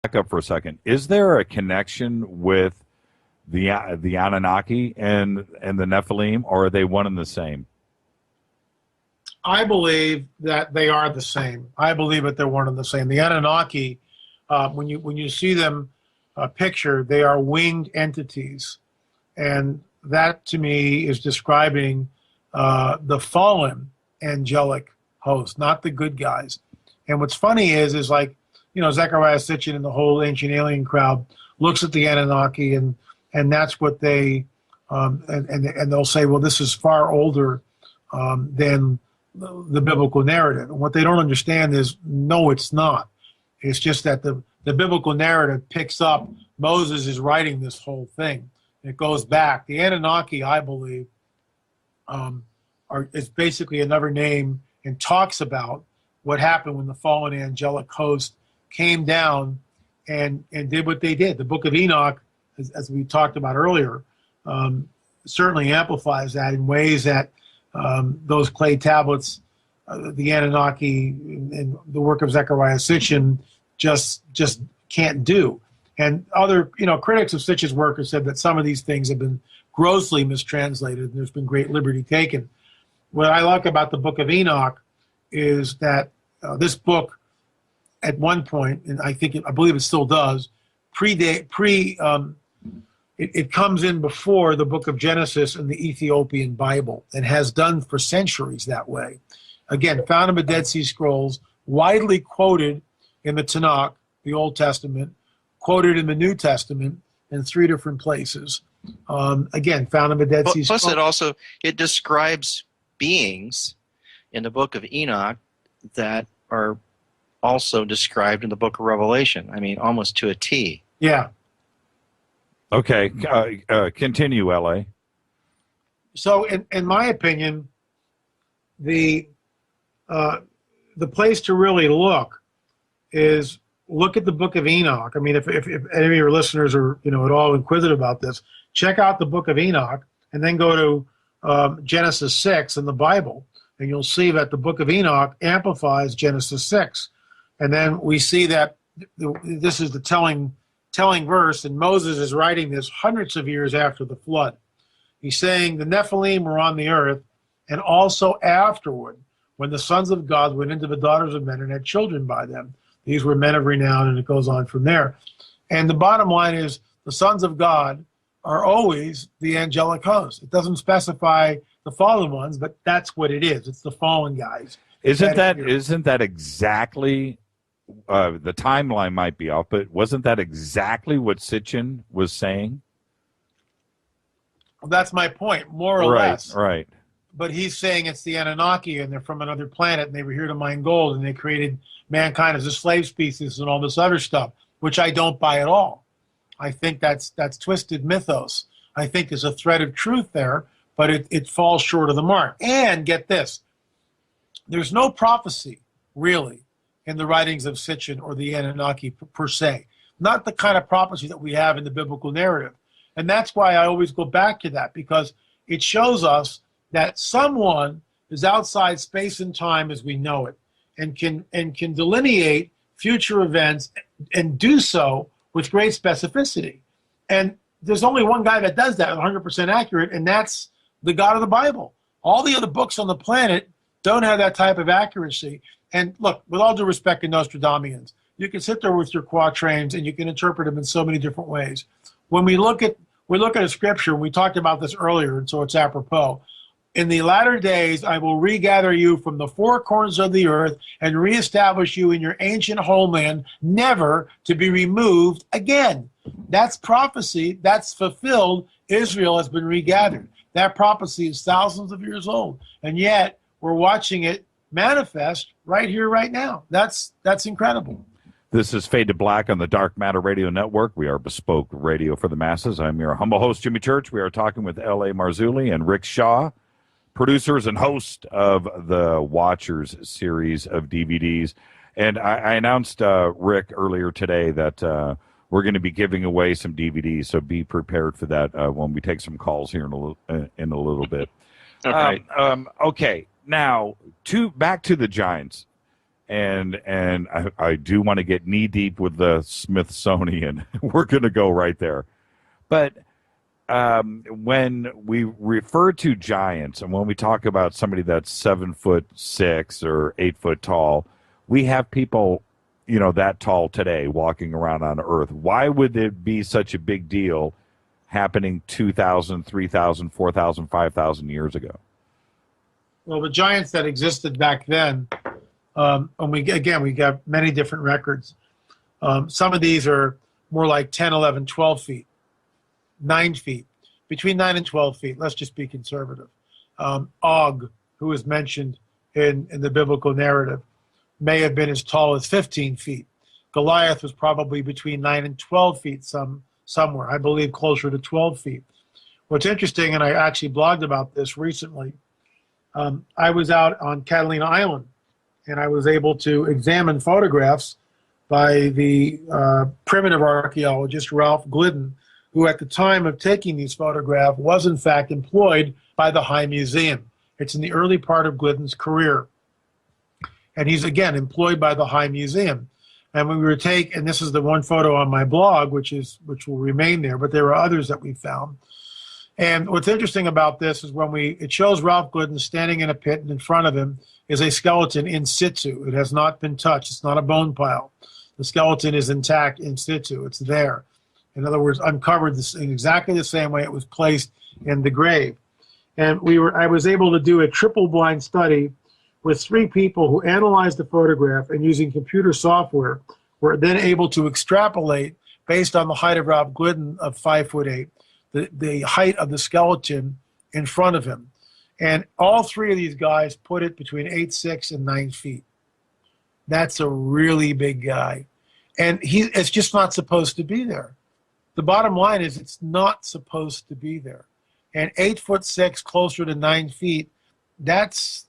Back up for a second. Is there a connection with the Anunnaki and the Nephilim, or are they one and the same? I believe that they are the same. I believe that they're one and the same. The Anunnaki, when you see them pictured, they are winged entities, and that to me is describing the fallen angelic host, not the good guys. And what's funny is like, you know, Zecharia Sitchin and the whole ancient alien crowd looks at the Anunnaki, and that's what they and they'll say, well, this is far older than the biblical narrative. And what they don't understand is, no, it's not. It's just that the biblical narrative picks up Moses is writing this whole thing. It goes back. The Anunnaki, I believe, is basically another name and talks about what happened when the fallen angelic host came down and did what they did. The Book of Enoch, as we talked about earlier, certainly amplifies that in ways that those clay tablets, the Anunnaki, and the work of Zecharia Sitchin just can't do. And other, you know, critics of Sitchin's work have said that some of these things have been grossly mistranslated, and there's been great liberty taken. What I like about the Book of Enoch is that this book, at one point, and I believe it still does, it comes in before the Book of Genesis and the Ethiopian Bible, and has done for centuries that way. Again, found in the Dead Sea Scrolls, widely quoted in the Tanakh, the Old Testament, quoted in the New Testament in 3 different places. Again, found in the Dead Sea Scrolls. Plus, it describes beings in the Book of Enoch that are also described in the Book of Revelation. I mean, almost to a T. Yeah. Okay, continue, L.A. So, in my opinion, the place to really look at the Book of Enoch. I mean, if any of your listeners are, you know, at all inquisitive about this, check out the Book of Enoch, and then go to Genesis 6 in the Bible, and you'll see that the Book of Enoch amplifies Genesis 6. And then we see that this is the telling verse, and Moses is writing this hundreds of years after the flood. He's saying the Nephilim were on the earth, and also afterward, when the sons of God went into the daughters of men and had children by them. These were men of renown, and it goes on from there. And the bottom line is, the sons of God are always the angelic host. It doesn't specify the fallen ones, but that's what it is. It's the fallen guys. Isn't that exactly, the timeline might be off, but wasn't that exactly what Sitchin was saying? Well, that's my point, more or less. Right. But he's saying it's the Anunnaki, and they're from another planet, and they were here to mine gold, and they created mankind as a slave species and all this other stuff, which I don't buy at all. I think that's twisted mythos. I think there's a thread of truth there, but it falls short of the mark. And get this, there's no prophecy, really, in the writings of Sitchin or the Anunnaki per se. Not the kind of prophecy that we have in the biblical narrative. And that's why I always go back to that, because it shows us that someone is outside space and time as we know it, and can delineate future events and do so with great specificity. And there's only one guy that does that 100% accurate, and that's the God of the Bible. All the other books on the planet don't have that type of accuracy. And look, with all due respect to Nostradamus, you can sit there with your quatrains and you can interpret them in so many different ways. When we look at a scripture, we talked about this earlier, and so it's apropos. In the latter days, I will regather you from the four corners of the earth and reestablish you in your ancient homeland, never to be removed again. That's prophecy. That's fulfilled. Israel has been regathered. That prophecy is thousands of years old, and yet we're watching it manifest right here, right now. That's incredible. This is Fade to Black on the Dark Matter Radio Network. We are bespoke radio for the masses. I'm your humble host, Jimmy Church. We are talking with L.A. Marzulli and Rick Shaw, producers and host of the Watchers series of DVDs. And I announced, Rick, earlier today that we're going to be giving away some DVDs, so be prepared for that when we take some calls here in a little bit. All right. Okay. Now, back to the giants, and I do want to get knee deep with the Smithsonian. We're going to go right there, but when we refer to giants, and when we talk about somebody that's 7'6" or 8 foot tall, we have people, that tall today walking around on Earth. Why would it be such a big deal happening 2,000, 3,000, 4,000, 5,000 years ago? Well, the giants that existed back then, and we got many different records. Some of these are more like 10, 11, 12 feet, 9 feet, between 9 and 12 feet. Let's just be conservative. Og, who is mentioned in the biblical narrative, may have been as tall as 15 feet. Goliath was probably between 9 and 12 feet somewhere, I believe closer to 12 feet. What's interesting, and I actually blogged about this recently, I was out on Catalina Island, and I was able to examine photographs by the primitive archaeologist Ralph Glidden, who at the time of taking these photographs was in fact employed by the High Museum. It's in the early part of Glidden's career. And he's, again, employed by the High Museum. And when we were and this is the one photo on my blog, which will remain there, but there are others that we found. And what's interesting about this is it shows Ralph Glidden standing in a pit, and in front of him is a skeleton in situ. It has not been touched. It's not a bone pile. The skeleton is intact in situ. It's there. In other words, uncovered in exactly the same way it was placed in the grave. And I was able to do a triple blind study with 3 people who analyzed the photograph, and using computer software were then able to extrapolate based on the height of Ralph Glidden of 5'8", the height of the skeleton in front of him. And all 3 of these guys put it between 8'6" and 9 feet. That's a really big guy. And it's just not supposed to be there. The bottom line is it's not supposed to be there. And 8'6", closer to 9 feet, that's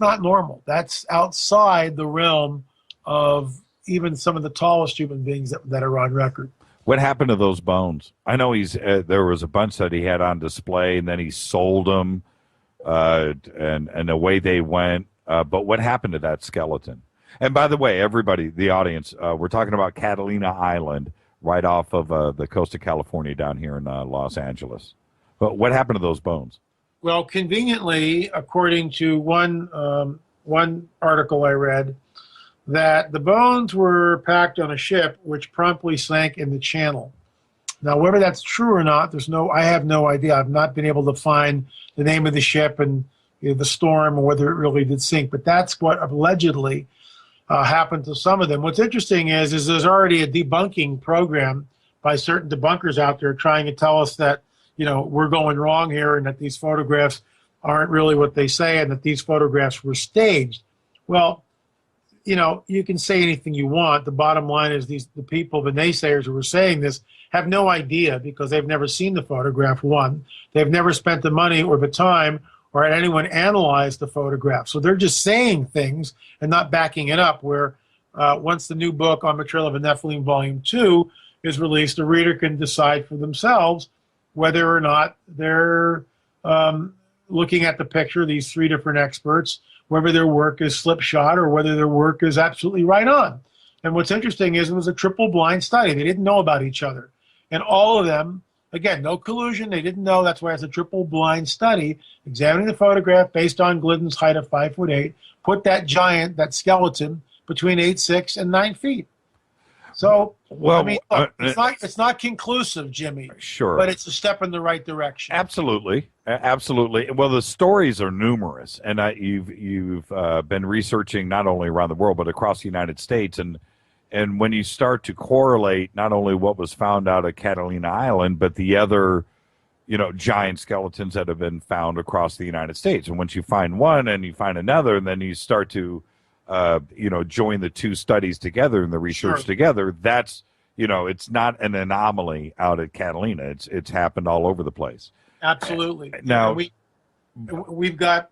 not normal. That's outside the realm of even some of the tallest human beings that are on record. What happened to those bones? I know there was a bunch that he had on display, and then he sold them, and away they went. But what happened to that skeleton? And by the way, everybody, the audience, we're talking about Catalina Island, right off of the coast of California down here in Los Angeles. But what happened to those bones? Well, conveniently, according to one article I read, that the bones were packed on a ship which promptly sank in the channel. Now, whether that's true or not, I have no idea. I've not been able to find the name of the ship and the storm, or whether it really did sink. But that's what allegedly happened to some of them. What's interesting is there's already a debunking program by certain debunkers out there trying to tell us that we're going wrong here, and that these photographs aren't really what they say, and that these photographs were staged. Well, you can say anything you want. The bottom line is the people, the naysayers who were saying this, have no idea, because they've never seen the photograph, one. They've never spent the money or the time or had anyone analyze the photograph. So they're just saying things and not backing it up, where once the new book on Betrayal of the Nephilim Volume 2 is released, the reader can decide for themselves whether or not they're looking at the picture, these 3 different experts, whether their work is slipshod or whether their work is absolutely right on. And what's interesting is it was a triple blind study. They didn't know about each other. And all of them, again, no collusion. They didn't know. That's why it's a triple blind study, examining the photograph based on Glidden's height of 5'8", put that skeleton between 8'6" and 9 feet. So, well, I mean, look, it's not conclusive, Jimmy. Sure. But it's a step in the right direction. Absolutely. Absolutely. Well, the stories are numerous, and you've been researching not only around the world, but across the United States. And when you start to correlate not only what was found out at Catalina Island, but the other, giant skeletons that have been found across the United States. And once you find one and you find another, and then you start to join the 2 studies together and the research together, that's, it's not an anomaly out at Catalina. It's happened all over the place. Absolutely. Now, we've got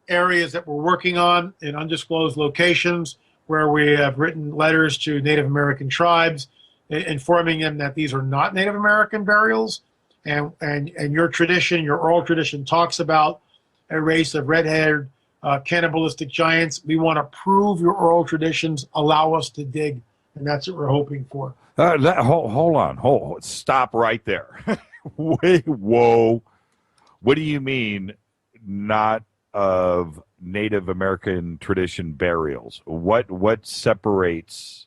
areas that we're working on in undisclosed locations where we have written letters to Native American tribes informing them that these are not Native American burials, and your tradition, your oral tradition, talks about a race of red-haired cannibalistic giants. We want to prove your oral traditions. Allow us to dig, and that's what we're hoping for. Hold on. Stop right there. Wait, whoa. What do you mean not of Native American tradition burials? What separates,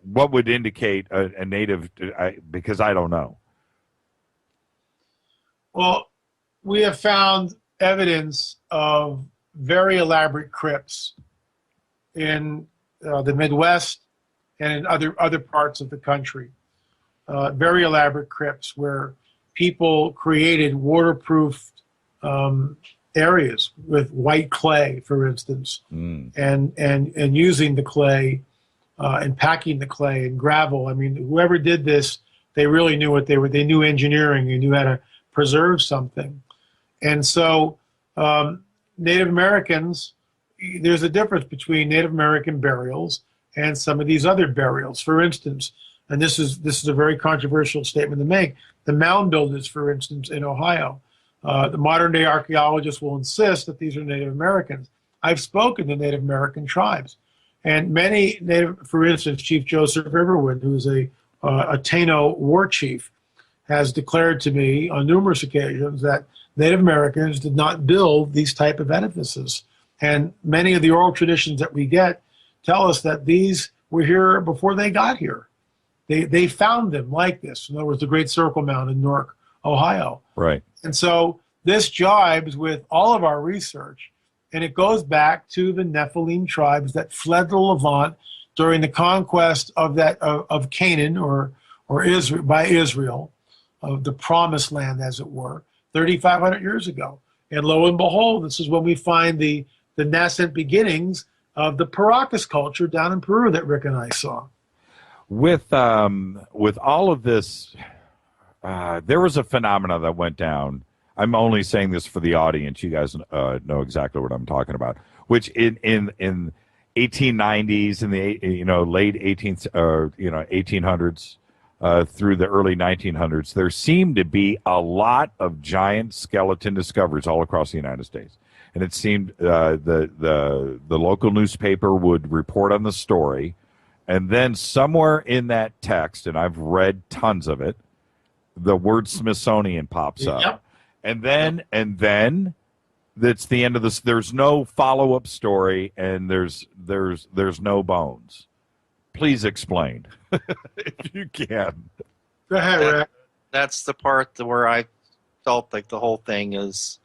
what would indicate a Native, because I don't know. Well, we have found evidence of very elaborate crypts in the Midwest and in other parts of the country. Very elaborate crypts where people created waterproof areas with white clay, for instance, and using the clay and packing the clay and gravel. I mean, whoever did this, they really knew what they were. They knew engineering. They knew how to preserve something. And so Native Americans, there's a difference between Native American burials and some of these other burials. For instance, and this is a very controversial statement to make, the mound builders, for instance, in Ohio, the modern day archaeologists will insist that these are Native Americans. I've spoken to Native American tribes, and many Native, for instance, Chief Joseph Riverwood, who's a Taino war chief, has declared to me on numerous occasions that Native Americans did not build these type of edifices. And many of the oral traditions that we get tell us that these were here before they got here. They found them like this. In other words, the Great Circle Mound in Newark, Ohio. Right. And so this jibes with all of our research, and it goes back to the Nephilim tribes that fled the Levant during the conquest of Canaan or Israel by Israel, of the Promised Land, as it were, 3,500 years ago. And lo and behold, this is when we find the nascent beginnings of the Paracas culture down in Peru that Rick and I saw. With all of this, there was a phenomena that went down. I'm only saying this for the audience. You guys know exactly what I'm talking about. Which in 1890s, in the late 1800s through the early 1900s, there seemed to be a lot of giant skeleton discoveries all across the United States. And it seemed the local newspaper would report on the story. And then somewhere in that text, and I've read tons of it, the word Smithsonian pops up. Yep. And then that's the end of this. There's no follow-up story, and there's no bones. Please explain, if you can. Go ahead, Rick. That's the part where I felt like the whole thing is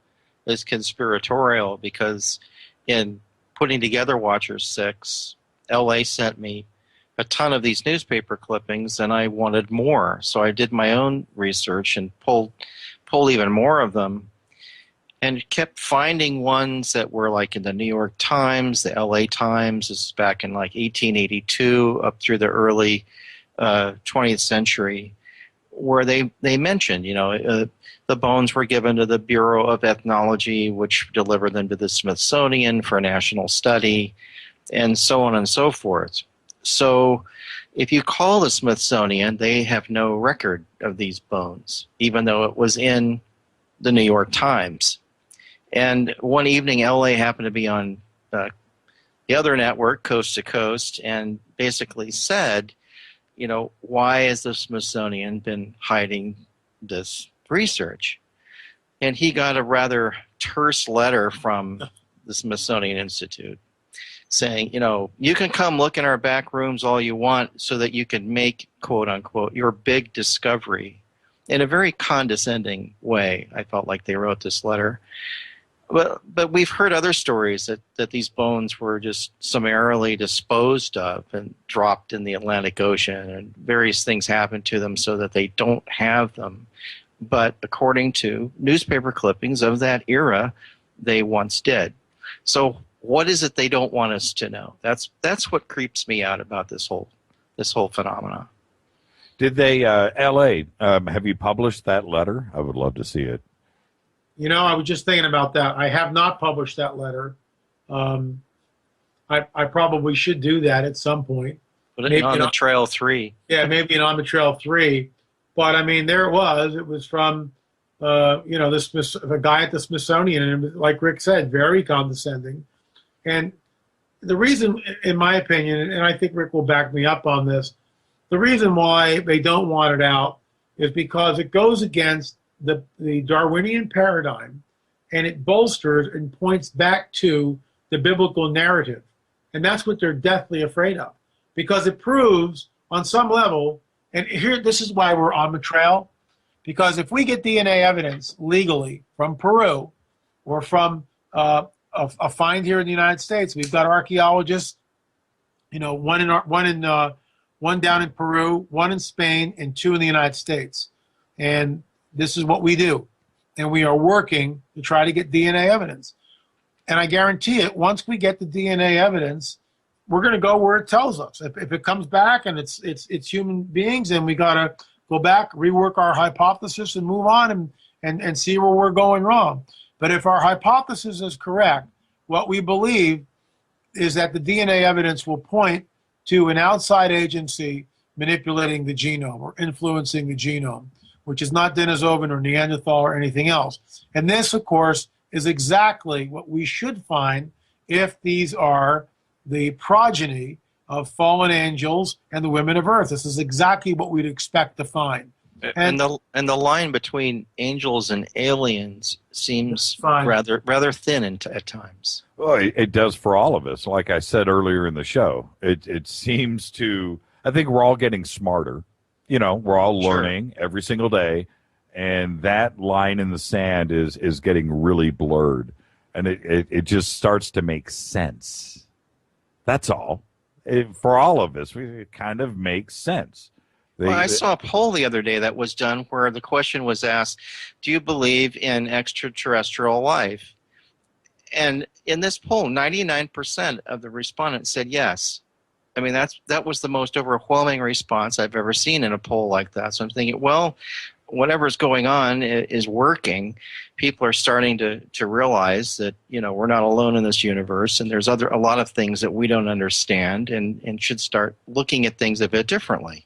conspiratorial, because in putting together Watcher 6, LA sent me a ton of these newspaper clippings, and I wanted more. So I did my own research and pulled even more of them, and kept finding ones that were like in the New York Times, the LA Times. This is back in like 1882 up through the early 20th century, where they mentioned, the bones were given to the Bureau of Ethnology, which delivered them to the Smithsonian for national study, and so on and so forth. So if you call the Smithsonian, they have no record of these bones, even though it was in the New York Times. And one evening, LA happened to be on the other network, Coast to Coast, and basically said, why has the Smithsonian been hiding this research? And he got a rather terse letter from the Smithsonian Institute saying, you can come look in our back rooms all you want so that you can make, quote unquote, your big discovery, in a very condescending way. I felt like they wrote this letter. But we've heard other stories that these bones were just summarily disposed of and dropped in the Atlantic Ocean, and various things happened to them so that they don't have them. But according to newspaper clippings of that era, they once did. So what is it they don't want us to know? That's what creeps me out about this whole phenomena. Did they, L.A., have you published that letter? I would love to see it. I was just thinking about that. I have not published that letter. I probably should do that at some point. Put it on the Trail 3. Yeah, maybe on the Trail 3. But, there it was. It was from a guy at the Smithsonian, and like Rick said, very condescending. And the reason, in my opinion, and I think Rick will back me up on this, the reason why they don't want it out is because it goes against the Darwinian paradigm, and it bolsters and points back to the biblical narrative. And that's what they're deathly afraid of, because it proves on some level, and here, this is why we're on the trail, because if we get DNA evidence legally from Peru or from a find here in the United States, we've got archaeologists, one down in Peru, one in Spain, and 2 in the United States. And this is what we do. And we are working to try to get DNA evidence. And I guarantee it, once we get the DNA evidence, we're going to go where it tells us. If it comes back and it's human beings, then we got to go back, rework our hypothesis, and move on and see where we're going wrong. But if our hypothesis is correct, what we believe is that the DNA evidence will point to an outside agency manipulating the genome or influencing the genome, which is not Denisovan or Neanderthal or anything else. And this, of course, is exactly what we should find if these are the progeny of fallen angels and the women of Earth. This is exactly what we'd expect to find. And the line between angels and aliens seems rather thin at times. Well, it does for all of us. Like I said earlier in the show, it seems to. I think we're all getting smarter. We're all learning every single day, and that line in the sand is getting really blurred, and it just starts to make sense. That's all. For all of us, it kind of makes sense. I saw a poll the other day that was done where the question was asked, do you believe in extraterrestrial life? And in this poll, 99% of the respondents said yes. I mean, that was the most overwhelming response I've ever seen in a poll like that. So I'm thinking, well, whatever's going on is working. People are starting to realize that, we're not alone in this universe, and there's a lot of things that we don't understand, and should start looking at things a bit differently.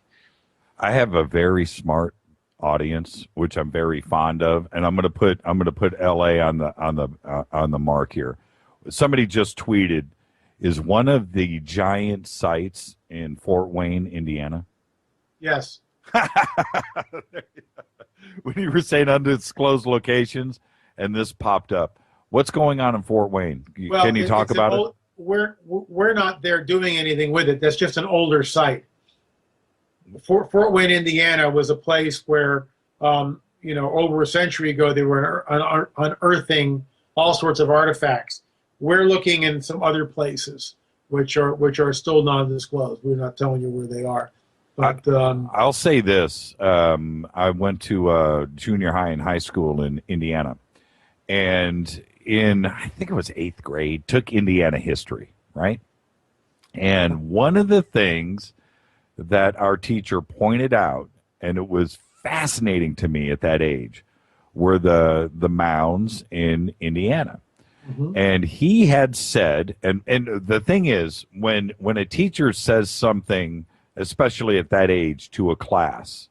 I have a very smart audience, which I'm very fond of, and I'm going to put LA on the mark here. Somebody just tweeted, is one of the giant sites in Fort Wayne, Indiana? Yes. When you were saying undisclosed locations, and this popped up, what's going on in Fort Wayne? Can you talk about it? We're not there doing anything with it. That's just an older site. Fort Wayne, Indiana, was a place where, over a century ago, they were unearthing all sorts of artifacts. We're looking in some other places, which are still non-disclosed. We're not telling you where they are. But I'll say this: I went to junior high and high school in Indiana, and I think it was 8th grade, took Indiana history, right? And one of the things that our teacher pointed out, and it was fascinating to me at that age, were the mounds in Indiana. Mm-hmm. And he had said, and the thing is, when a teacher says something, especially at that age, to a class,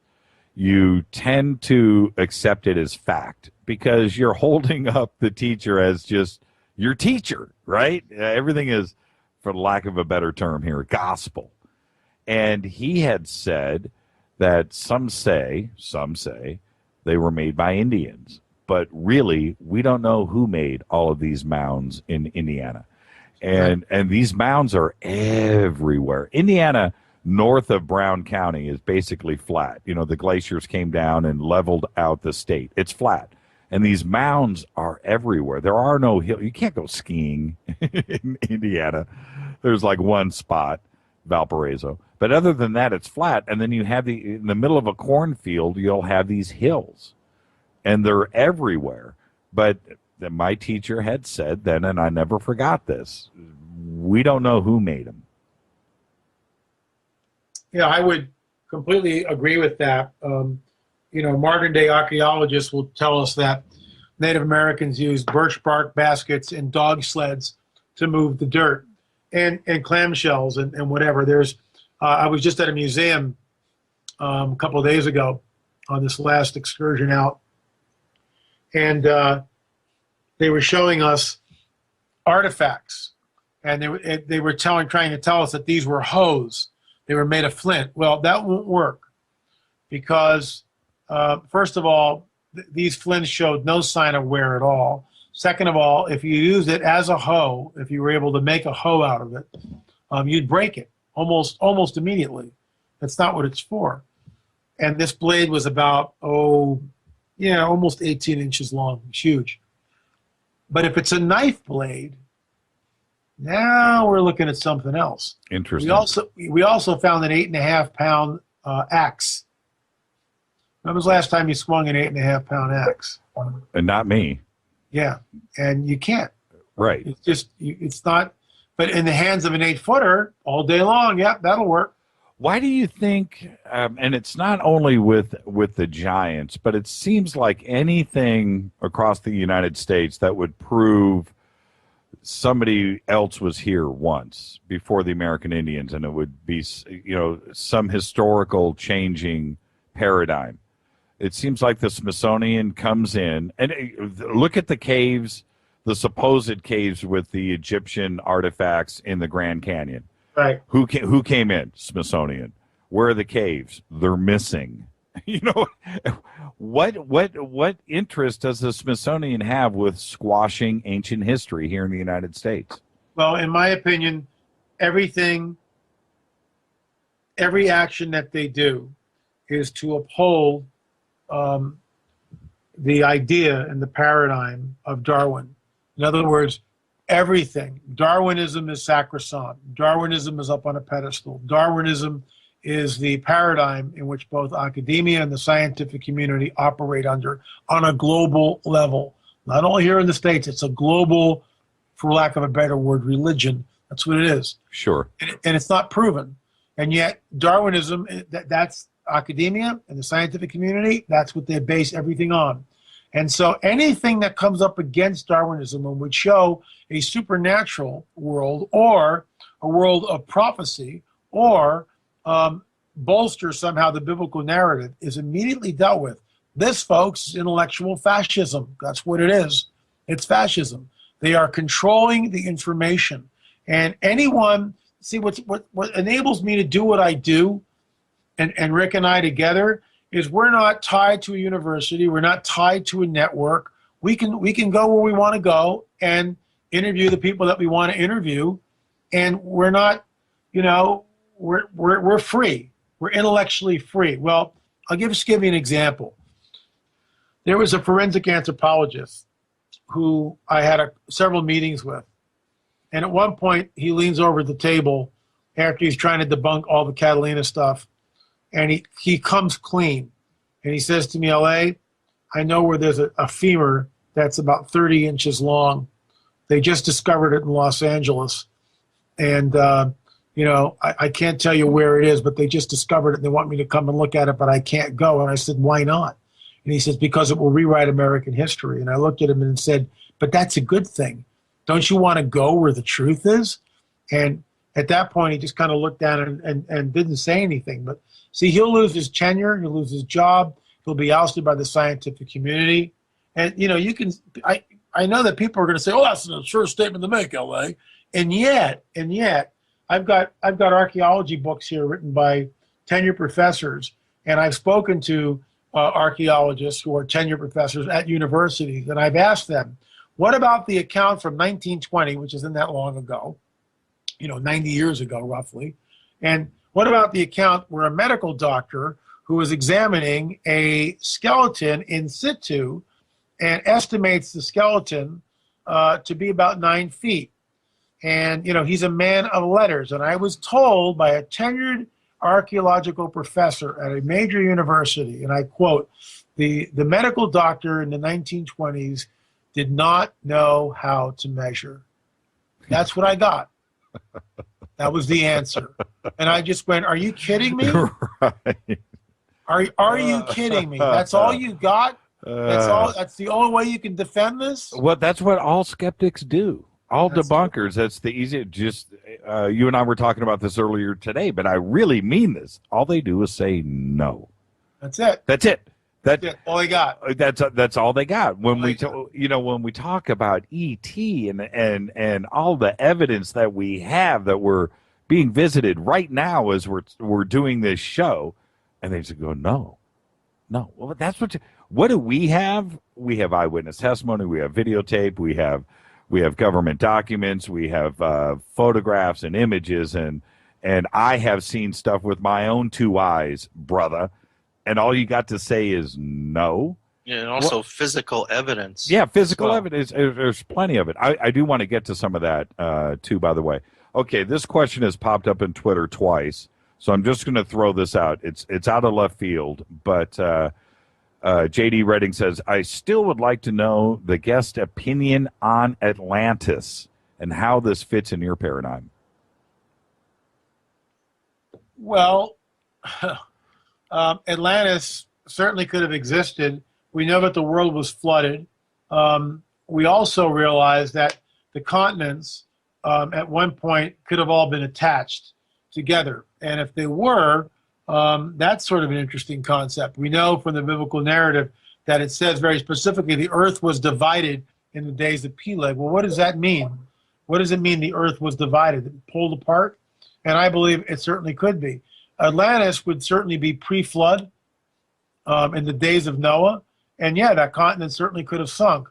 you tend to accept it as fact because you're holding up the teacher as just your teacher, right? Everything is, for lack of a better term here, gospel. And he had said that some say they were made by Indians. But really, we don't know who made all of these mounds in Indiana. And these mounds are everywhere. Indiana, north of Brown County, is basically flat. The glaciers came down and leveled out the state. It's flat. And these mounds are everywhere. There are no hills. You can't go skiing in Indiana. There's like one spot, Valparaiso. But other than that, it's flat. And then you have in the middle of a cornfield, you'll have these hills. And they're everywhere. But my teacher had said then, and I never forgot this, we don't know who made them. Yeah, I would completely agree with that. Modern day archaeologists will tell us that Native Americans used birch bark baskets and dog sleds to move the dirt and clamshells and whatever. I was just at a museum a couple of days ago on this last excursion out, and they were showing us artifacts, and they were trying to tell us that these were hoes. They were made of flint. Well, that won't work because, first of all, these flints showed no sign of wear at all. Second of all, if you used it as a hoe, if you were able to make a hoe out of it, you'd break it almost immediately. That's not what it's for. And this blade was about, almost 18 inches long. It's huge. But if it's a knife blade, now we're looking at something else. Interesting. We also found an 8.5 pound axe. When was the last time you swung an 8.5 pound axe? And not me. Yeah, and you can't. Right. It's just, it's not, but in the hands of an 8-footer all day long, yeah, that'll work. Why do you think, and it's not only with the giants, but it seems like anything across the United States that would prove somebody else was here once before the American Indians, and it would be, some historical changing paradigm. It seems like the Smithsonian comes in, and look at the caves, the supposed caves with the Egyptian artifacts in the Grand Canyon. Right. Who came in? Smithsonian. Where are the caves? They're missing. What interest does the Smithsonian have with squashing ancient history here in the United States? Well, in my opinion, every action that they do is to uphold the idea and the paradigm of Darwin. In other words, everything. Darwinism is sacrosanct. Darwinism is up on a pedestal. Darwinism is the paradigm in which both academia and the scientific community operate under on a global level. Not only here in the States, it's a global, for lack of a better word, religion. That's what it is. Sure. And it's not proven. And yet Darwinism, that's academia and the scientific community, that's what they base everything on. And so anything that comes up against Darwinism and would show a supernatural world or a world of prophecy or bolster somehow the biblical narrative is immediately dealt with. This, folks, is intellectual fascism. That's what it is. It's fascism. They are controlling the information. And anyone, see, what enables me to do what I do, and Rick and I together, is we're not tied to a university. We're not tied to a network. We can go where we want to go and interview the people that we want to interview, and we're not, we're free. We're intellectually free. Well, I'll give you an example. There was a forensic anthropologist who I had several meetings with, and at one point he leans over the table after he's trying to debunk all the Catalina stuff, and he comes clean, and he says to me, "L.A., I know where there's a femur that's about 30 inches long. They just discovered it in Los Angeles, and I can't tell you where it is, but they just discovered it, and they want me to come and look at it, but I can't go." And I said, "Why not?" And he says, "Because it will rewrite American history." And I looked at him and said, "But that's a good thing. Don't you want to go where the truth is?" And at that point, he just kind of looked down and didn't say anything. But see, he'll lose his tenure, he'll lose his job, he'll be ousted by the scientific community. And I know that people are going to say, "Oh, that's an absurd statement to make, LA." And yet, I've got archaeology books here written by tenured professors, and I've spoken to archaeologists who are tenured professors at universities, and I've asked them, what about the account from 1920, which isn't that long ago, 90 years ago roughly, and what about the account where a medical doctor who was examining a skeleton in situ and estimates the skeleton to be about 9 feet? And, he's a man of letters. And I was told by a tenured archaeological professor at a major university, and I quote, the medical doctor in the 1920s did not know how to measure. That's what I got. That was the answer. And I just went, "Are you kidding me?" Right. Are you kidding me? That's all you got? That's the only way you can defend this? Well, that's what all skeptics do. All debunkers. That's the easy. Just you and I were talking about this earlier today, but I really mean this. All they do is say no. That's it. That's it. all they got. That's all they got. When All they when we talk about ET and all the evidence that we have that we're being visited right now as we're doing this show, and they just go, no. Well, that's what do we have? We have eyewitness testimony. We have videotape. We have government documents. We have photographs and images, and I have seen stuff with my own two eyes, brother. And all you got to say is no. Yeah, and also physical evidence. Yeah, physical evidence. There's plenty of it. I do want to get to some of that, too, by the way. Okay, this question has popped up in Twitter twice, so I'm just going to throw this out. It's out of left field, but J.D. Redding says, I still would like to know the guest opinion on Atlantis and how this fits in your paradigm. Well, Atlantis certainly could have existed. We know that the world was flooded. We also realize that the continents at one point could have all been attached together. And if they were, that's sort of an interesting concept. We know from the biblical narrative that it says very specifically the earth was divided in the days of Peleg. Well, what does that mean? What does it mean the earth was divided, pulled apart? And I believe it certainly could be. Atlantis would certainly be pre-flood in the days of Noah. And yeah, that continent certainly could have sunk.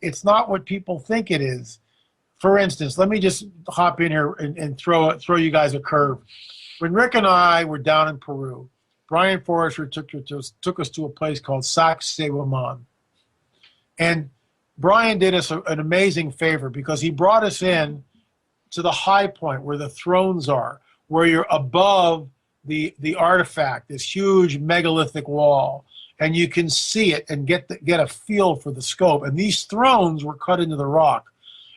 It's not what people think it is. For instance, let me just hop in here and throw you guys a curve. When Rick and I were down in Peru, Brian Forrester took us to a place called Sacsayhuaman. And Brian did us an amazing favor because he brought us in to the high point where the thrones are, where you're above the artifact, this huge megalithic wall, and you can see it and get a feel for the scope. And these thrones were cut into the rock,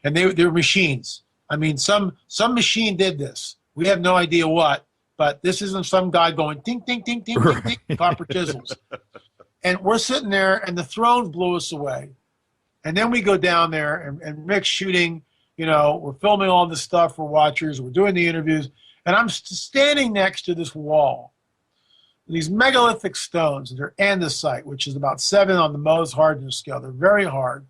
and they were machines. I mean, some machine did this. We have no idea what, but this isn't some guy going ding, ding, ding, ding, ding, ding, copper chisels. And we're sitting there, and the thrones blew us away. And then we go down there, and Rick's shooting. We're filming all this stuff for watchers. We're doing the interviews. And I'm standing next to this wall. These megalithic stones, they're andesite, which is about 7 on the Mohs hardness scale. They're very hard.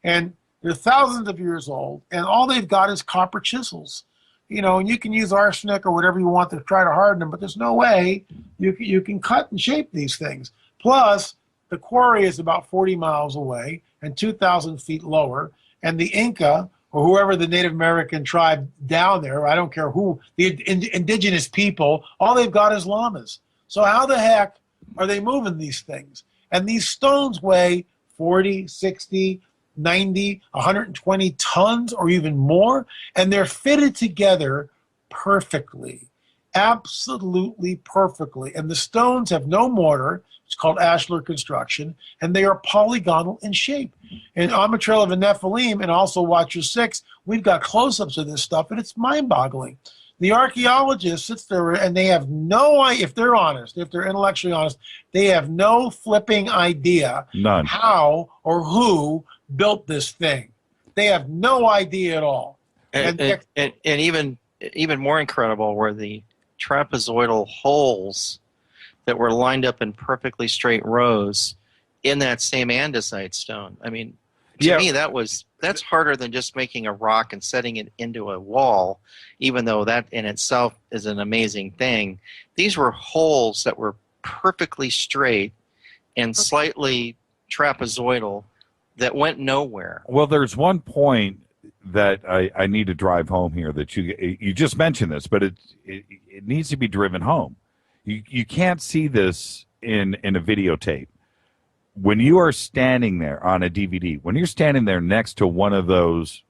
And they're thousands of years old. And all they've got is copper chisels. And you can use arsenic or whatever you want to try to harden them, but there's no way you can cut and shape these things. Plus, the quarry is about 40 miles away and 2,000 feet lower. And the Inca, or whoever the Native American tribe down there, I don't care who, the indigenous people, all they've got is llamas. So how the heck are they moving these things? And these stones weigh 40, 60, 90, 120 tons or even more, and they're fitted together perfectly, absolutely perfectly. And the stones have no mortar. It's called ashlar construction, and they are polygonal in shape. And on the Trail of the Nephilim, and also Watcher 6, we've got close-ups of this stuff, and it's mind-boggling. The archaeologist sits there, and they have no idea, if they're honest, if they're intellectually honest, they have no flipping idea None. how or who built this thing. They have no idea at all. And even more incredible were the trapezoidal holes that were lined up in perfectly straight rows in that same andesite stone. I mean, to me, that's harder than just making a rock and setting it into a wall, even though that in itself is an amazing thing. These were holes that were perfectly straight and slightly trapezoidal that went nowhere. Well, there's one point that I need to drive home here that you just mentioned this, but it needs to be driven home. You can't see this in a videotape. When you are standing there on a DVD, when you're standing there next to one of those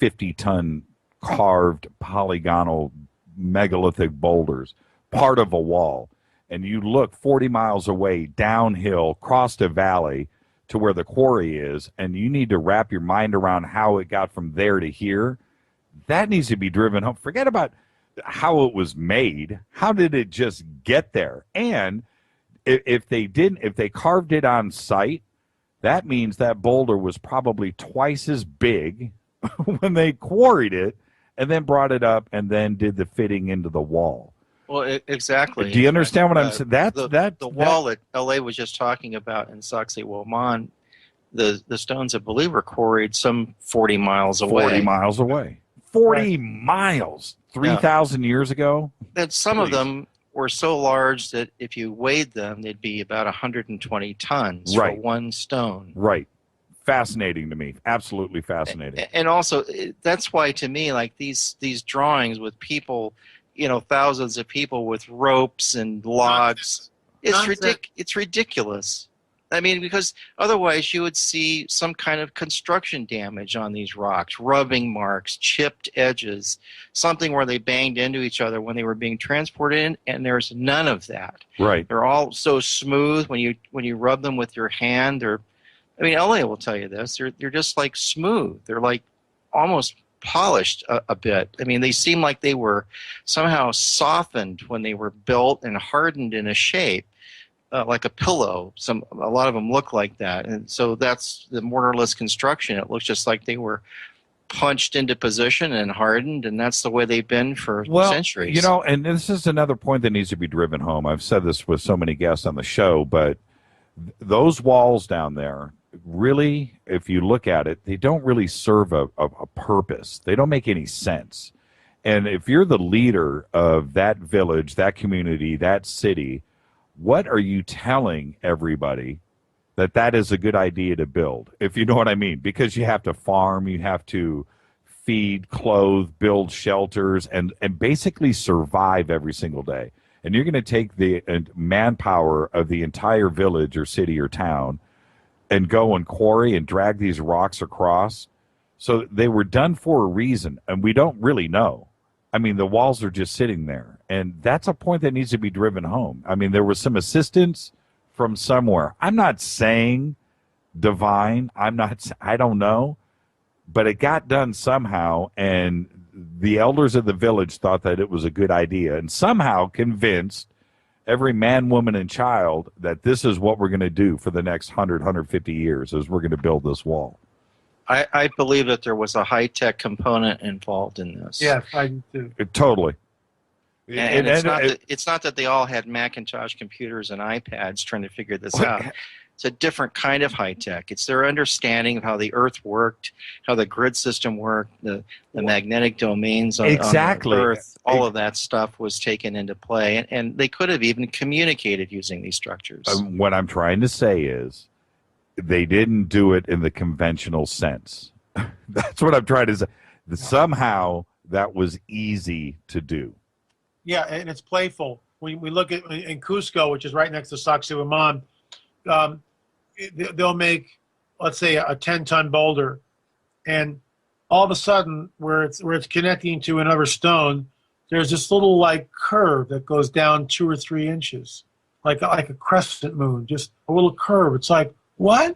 50-ton carved polygonal megalithic boulders, part of a wall, and you look 40 miles away downhill, across a valley to where the quarry is, and you need to wrap your mind around how it got from there to here, that needs to be driven home. Forget about how it was made. How did it just get there? And if they carved it on site, that means that boulder was probably twice as big when they quarried it and then brought it up and then did the fitting into the wall. Well, exactly. Do you understand what I'm saying? The wall that LA was just talking about in Sacsayhuaman, the stones, I believe, were quarried some 40 miles away. 40 miles away. 40 miles. 3,000 years ago? And some of them were so large that if you weighed them, they'd be about 120 tons for one stone. Right. Fascinating to me. Absolutely fascinating. And also, that's why, to me, like these drawings with people, thousands of people with ropes and logs, it's ridiculous. I mean, because otherwise you would see some kind of construction damage on these rocks, rubbing marks, chipped edges, something where they banged into each other when they were being transported in, and there's none of that. Right. They're all so smooth when you rub them with your hand. LA will tell you this. They're just like smooth. They're like almost polished a bit. I mean, they seem like they were somehow softened when they were built and hardened in a shape. Like a pillow. A lot of them look like that. And so that's the mortarless construction. It looks just like they were punched into position and hardened, and that's the way they've been for centuries. And this is another point that needs to be driven home. I've said this with so many guests on the show, but those walls down there, really, if you look at it, they don't really serve a purpose. They don't make any sense. And if you're the leader of that village, that community, that city, what are you telling everybody that is a good idea to build, if you know what I mean? Because you have to farm, you have to feed, clothe, build shelters, and basically survive every single day. And you're going to take the manpower of the entire village or city or town and go and quarry and drag these rocks across. So they were done for a reason, and we don't really know. I mean, the walls are just sitting there, and that's a point that needs to be driven home. I mean, there was some assistance from somewhere. I'm not saying divine. I don't know, but it got done somehow, and the elders of the village thought that it was a good idea and somehow convinced every man, woman, and child that this is what we're going to do for the next 100, 150 years is we're going to build this wall. I believe that there was a high-tech component involved in this. Yes, I do too. Totally. And it's not that they all had Macintosh computers and iPads trying to figure this out. It's a different kind of high-tech. It's their understanding of how the Earth worked, how the grid system worked, the magnetic domains on the Earth. All of that stuff was taken into play, and they could have even communicated using these structures. What I'm trying to say is, they didn't do it in the conventional sense. That's what I'm trying to say. Somehow that was easy to do. Yeah, and it's playful. When we look at in Cusco, which is right next to Sacsayhuaman, they'll make, let's say, a 10-ton boulder, and all of a sudden, where it's connecting to another stone, there's this little like curve that goes down 2 or 3 inches, like a crescent moon, just a little curve. It's like, what?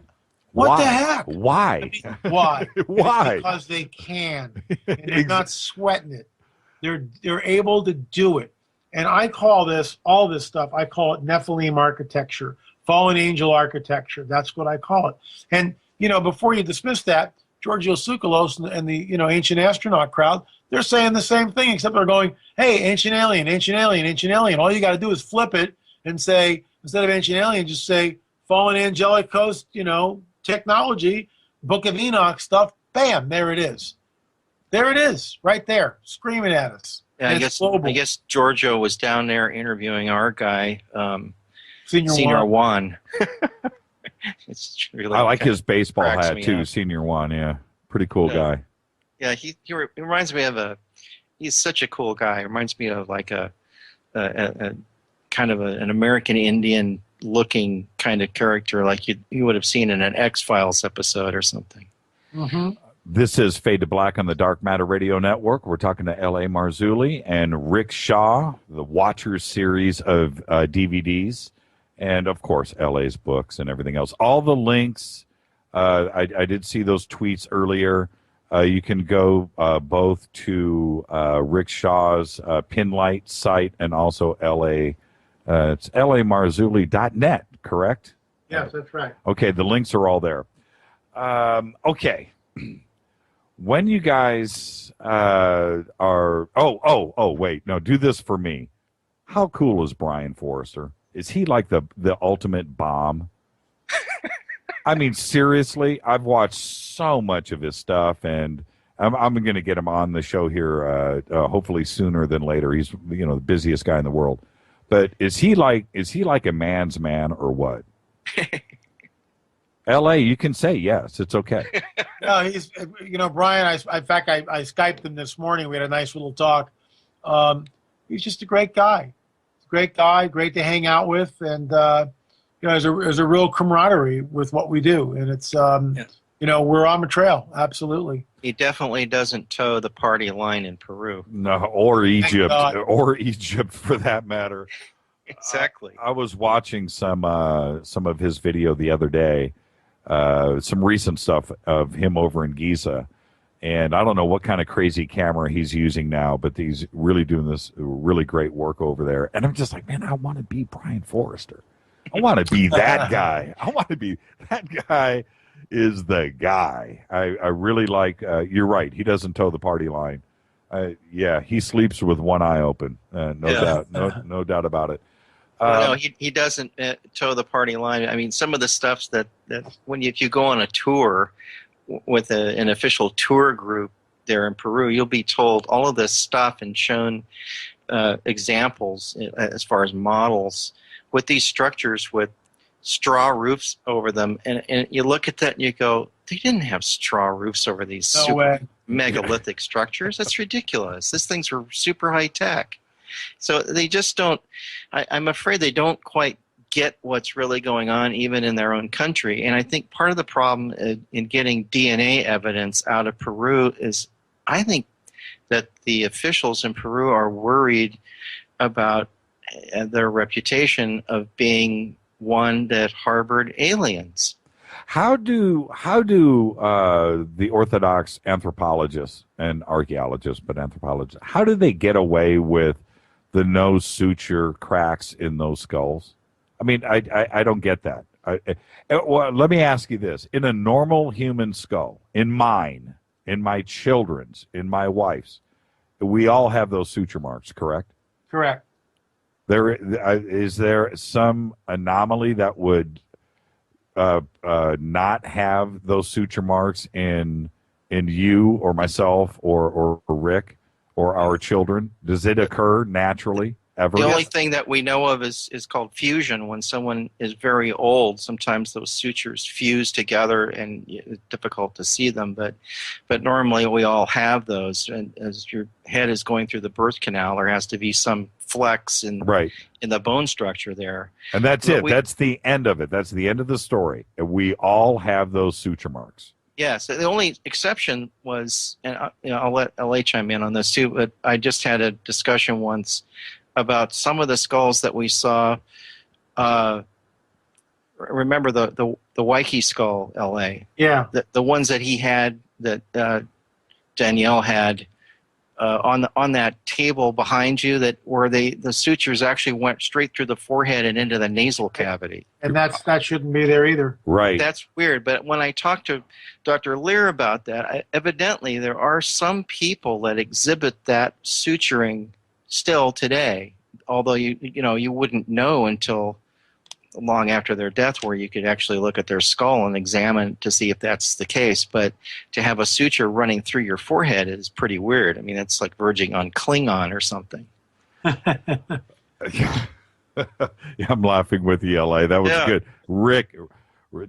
What the heck? Why? Why? Why? Because they can. And they're not sweating it. They're able to do it. And I call all this stuff, I call it Nephilim architecture, fallen angel architecture. That's what I call it. And, before you dismiss that, Giorgio Tsoukalos and the ancient astronaut crowd, they're saying the same thing, except they're going, hey, ancient alien, ancient alien, ancient alien. All you got to do is flip it and say, instead of ancient alien, just say, fallen angelic host, technology, Book of Enoch stuff, bam, there it is. There it is, right there, screaming at us. Yeah, I guess Giorgio was down there interviewing our guy, Senior Juan. It's really I like his baseball hat too, Senior Juan. Yeah, pretty cool guy. Yeah, he reminds me of he's such a cool guy. He reminds me of like a kind of an American Indian looking kind of character, like you would have seen in an X-Files episode or something. Mm-hmm. This is Fade to Black on the Dark Matter Radio Network. We're talking to L.A. Marzulli and Rick Shaw, the Watchers series of DVDs, and, of course, L.A.'s books and everything else. All the links, I did see those tweets earlier. You can go both to Rick Shaw's Pinlight site and also L.A. It's lamarzulli.net, correct? Yes, that's right. Okay, the links are all there. Okay. When you guys are... wait. No, do this for me. How cool is Brian Forrester? Is he like the ultimate bomb? I mean, seriously, I've watched so much of his stuff, and I'm going to get him on the show here, hopefully sooner than later. He's the busiest guy in the world. But is he like a man's man or what? L.A., you can say yes. It's okay. No, he's Brian. I Skyped him this morning. We had a nice little talk. He's just a great guy. Great guy, great to hang out with, and there's a real camaraderie with what we do, and it's we're on the trail, absolutely. He definitely doesn't toe the party line in Peru. No, or Egypt for that matter. Exactly. I was watching some of his video the other day, some recent stuff of him over in Giza. And I don't know what kind of crazy camera he's using now, but he's really doing this really great work over there. And I'm just like, man, I want to be Brian Forrester. I want to be that guy. That guy is the guy. I really like, you're right. He doesn't toe the party line. Yeah, he sleeps with one eye open. Doubt. No doubt about it. No, he doesn't toe the party line. I mean, some of the stuff that if you go on a tour with an official tour group there in Peru, you'll be told all of this stuff and shown examples as far as models with these structures with straw roofs over them. And you look at that and you go, they didn't have straw roofs over these super megalithic structures. That's ridiculous. These things were super high tech. So they just don't, I'm afraid they don't quite get what's really going on even in their own country. And I think part of the problem in getting DNA evidence out of Peru is I think that the officials in Peru are worried about their reputation of being one that harbored aliens. How do the Orthodox anthropologists and archaeologists, but anthropologists, how do they get away with the nose suture cracks in those skulls? I mean, I don't get that. Well, let me ask you this. In a normal human skull, in mine, in my children's, in my wife's, we all have those suture marks, correct? Correct. Is there some anomaly that would not have those suture marks in you or myself or Rick or our children? Does it occur naturally ever? The only thing that we know of is called fusion. When someone is very old, sometimes those sutures fuse together and it's difficult to see them. But normally we all have those. And as your head is going through the birth canal, there has to be some flex in the bone structure there. And that's it. That's the end of it. That's the end of the story. We all have those suture marks. Yes, the only exception was, and I'll let LA chime in on this too, but I just had a discussion once about some of the skulls that we saw. Remember the Waikiki skull, LA? Yeah. The ones that he had, that Danielle had on that table behind you, where the sutures actually went straight through the forehead and into the nasal cavity. And that shouldn't be there either. Right. That's weird. But when I talked to Dr. Lear about that, evidently there are some people that exhibit that suturing still today, although you wouldn't know until long after their death, where you could actually look at their skull and examine to see if that's the case. But to have a suture running through your forehead is pretty weird. I mean, it's like verging on Klingon or something. Yeah, I'm laughing with you, LA. That was good. Rick,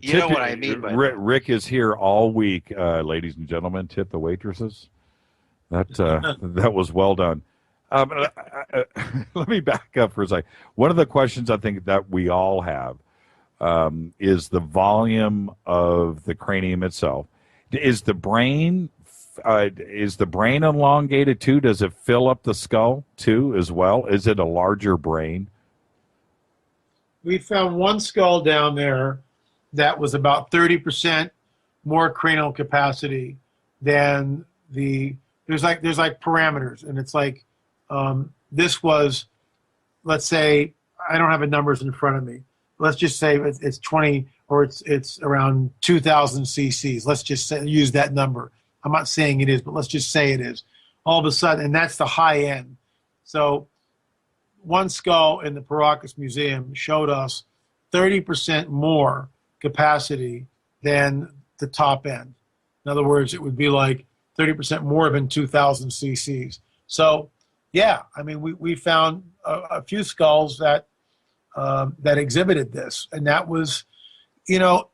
you know what I mean by Rick is here all week, ladies and gentlemen. Tip the waitresses. That was well done. Let me back up for a second. One of the questions I think that we all have is the volume of the cranium itself. Is the brain elongated too? Does it fill up the skull too as well? Is it a larger brain? We found one skull down there that was about 30% more cranial capacity than there's like parameters, and it's like this was, let's say, I don't have the numbers in front of me. Let's just say it's 20 or it's around 2,000 cc's. Let's just use that number. I'm not saying it is, but let's just say it is. All of a sudden, and that's the high end. So one skull in the Paracas Museum showed us 30% more capacity than the top end. In other words, it would be like 30% more than 2,000 cc's. So, yeah, I mean, we found a few skulls that that exhibited this, and that was, you know,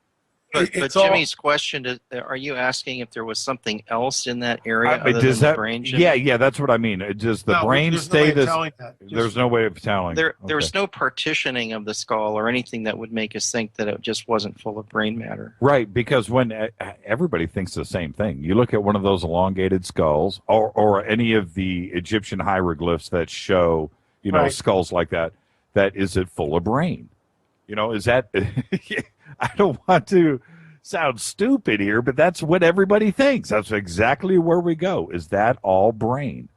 But it's Jimmy's question is, are you asking if there was something else in that area other than does the that, brain, Jimmy? yeah, that's what I mean. Does the no, brain there's stay no way this? of telling that. There's no way of telling. There's no partitioning of the skull or anything that would make us think that it just wasn't full of brain matter. Right, because when everybody thinks the same thing. You look at one of those elongated skulls, or any of the Egyptian hieroglyphs that show, you know, Right. skulls like that. That is it full of brain? You know, is that? I don't want to sound stupid here, but that's what everybody thinks. That's exactly where we go. Is that all brain?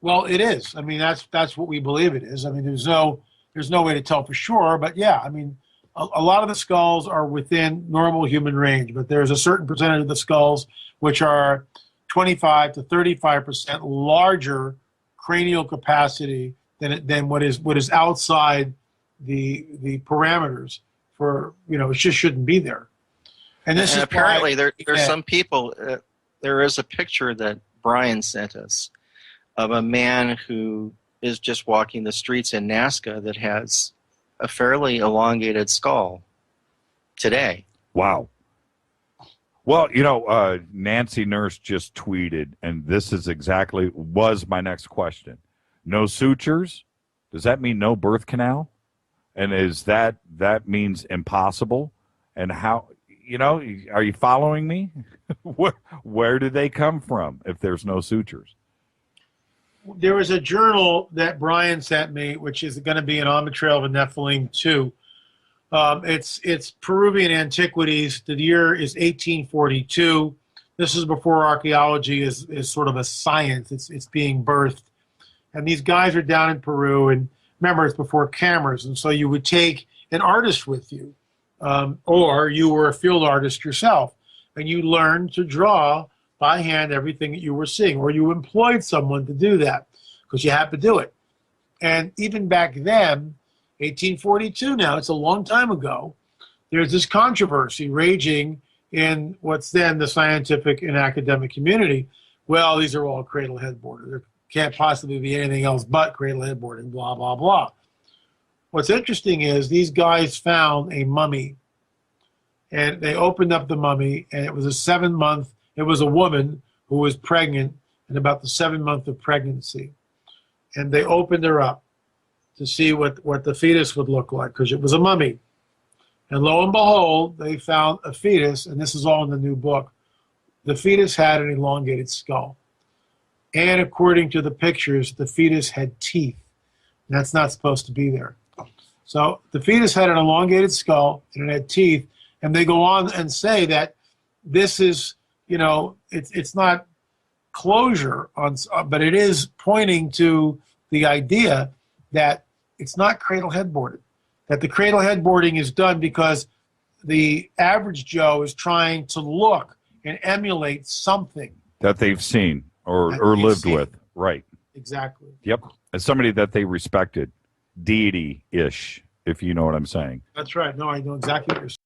Well, it is. I mean, that's what we believe it is. I mean, there's no way to tell for sure, but yeah, I mean, a lot of the skulls are within normal human range, but there's a certain percentage of the skulls which are 25 to 35% larger cranial capacity than what is outside the parameters for, you know, it just shouldn't be there. And this And is apparently why, there's some people. There is a picture that Brian sent us of a man who is just walking the streets in Nazca that has a fairly elongated skull today. Wow. Well, you know, Nancy Nurse just tweeted, and this is exactly was my next question. No sutures? Does that mean no birth canal? And is that means impossible? And how, you know, are you following me? Where do they come from if there's no sutures? there was a journal that Brian sent me, which is going to be an On the Trail of the Nephilim 2. It's Peruvian Antiquities. The year is 1842. This is before archaeology is sort of a science. It's being birthed. And these guys are down in Peru, and remember, it's before cameras, and so you would take an artist with you, or you were a field artist yourself, and you learned to draw by hand everything that you were seeing, or you employed someone to do that because you had to do it. And even back then, 1842 now, it's a long time ago, there's this controversy raging in what's then the scientific and academic community. Well, these are all cradle headboarders. There can't possibly be anything else but cradle headboarding, blah, blah, blah. What's interesting is these guys found a mummy, and they opened up the mummy, and it was it was a woman who was pregnant in about the 7th month of pregnancy. And they opened her up to see what the fetus would look like, because it was a mummy. And lo and behold, they found a fetus, and this is all in the new book. The fetus had an elongated skull. And according to the pictures, the fetus had teeth. And that's not supposed to be there. So the fetus had an elongated skull, and it had teeth. And they go on and say that this is, you know, it's not closure, but it is pointing to the idea that it's not cradle headboarded. That the cradle headboarding is done because the average Joe is trying to look and emulate something that they've seen or lived with. Right. Exactly. Yep. As somebody that they respected, deity-ish, if you know what I'm saying. That's right. No, I know exactly what you're saying.